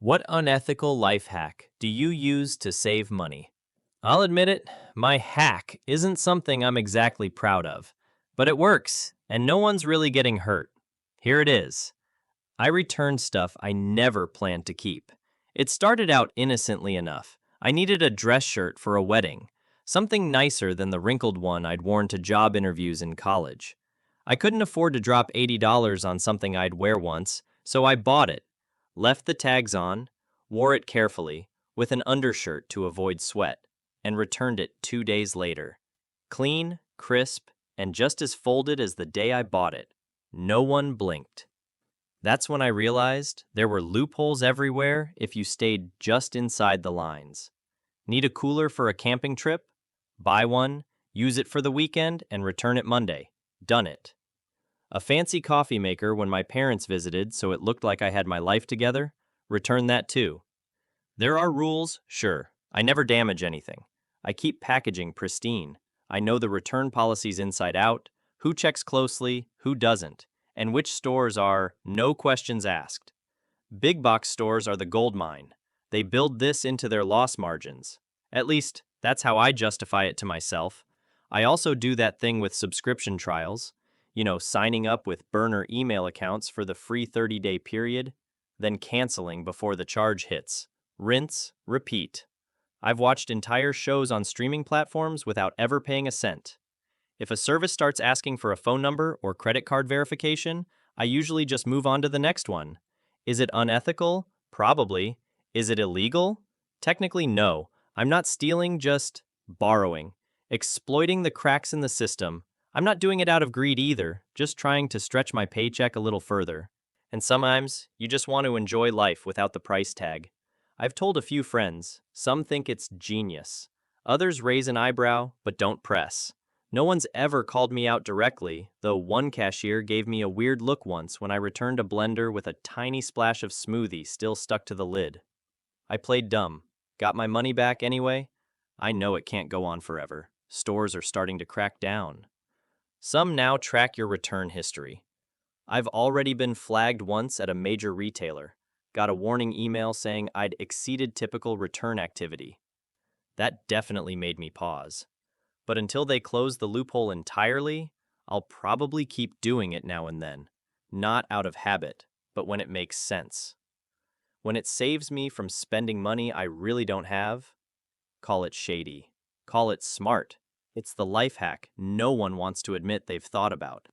What unethical life hack do you use to save money? I'll admit it, my hack isn't something I'm exactly proud of, but it works, and no one's really getting hurt. Here it is. I returned stuff I never planned to keep. It started out innocently enough. I needed a dress shirt for a wedding, something nicer than the wrinkled one I'd worn to job interviews in college. I couldn't afford to drop $80 on something I'd wear once, so I bought it, left the tags on, wore it carefully, with an undershirt to avoid sweat, and returned it 2 days later. Clean, crisp, and just as folded as the day I bought it. No one blinked. That's when I realized there were loopholes everywhere if you stayed just inside the lines. Need a cooler for a camping trip? Buy one, use it for the weekend, and return it Monday. Done it. A fancy coffee maker when my parents visited so it looked like I had my life together? Return that too. There are rules, sure. I never damage anything. I keep packaging pristine. I know the return policies inside out, who checks closely, who doesn't, and which stores are no questions asked. Big box stores are the gold mine. They build this into their loss margins. At least, that's how I justify it to myself. I also do that thing with subscription trials. Signing up with burner email accounts for the free 30-day period, then canceling before the charge hits. Rinse, repeat. I've watched entire shows on streaming platforms without ever paying a cent. If a service starts asking for a phone number or credit card verification, I usually just move on to the next one. Is it unethical? Probably. Is it illegal? Technically, no. I'm not stealing, just borrowing. Exploiting the cracks in the system. I'm not doing it out of greed either, just trying to stretch my paycheck a little further. And sometimes, you just want to enjoy life without the price tag. I've told a few friends, some think it's genius. Others raise an eyebrow, but don't press. No one's ever called me out directly, though one cashier gave me a weird look once when I returned a blender with a tiny splash of smoothie still stuck to the lid. I played dumb. Got my money back anyway? I know it can't go on forever. Stores are starting to crack down. Some now track your return history. I've already been flagged once at a major retailer. Got a warning email saying I'd exceeded typical return activity. That definitely made me pause. But until they close the loophole entirely, I'll probably keep doing it now and then. Not out of habit, but when it makes sense. When it saves me from spending money I really don't have, call it shady. Call it smart. It's the life hack no one wants to admit they've thought about.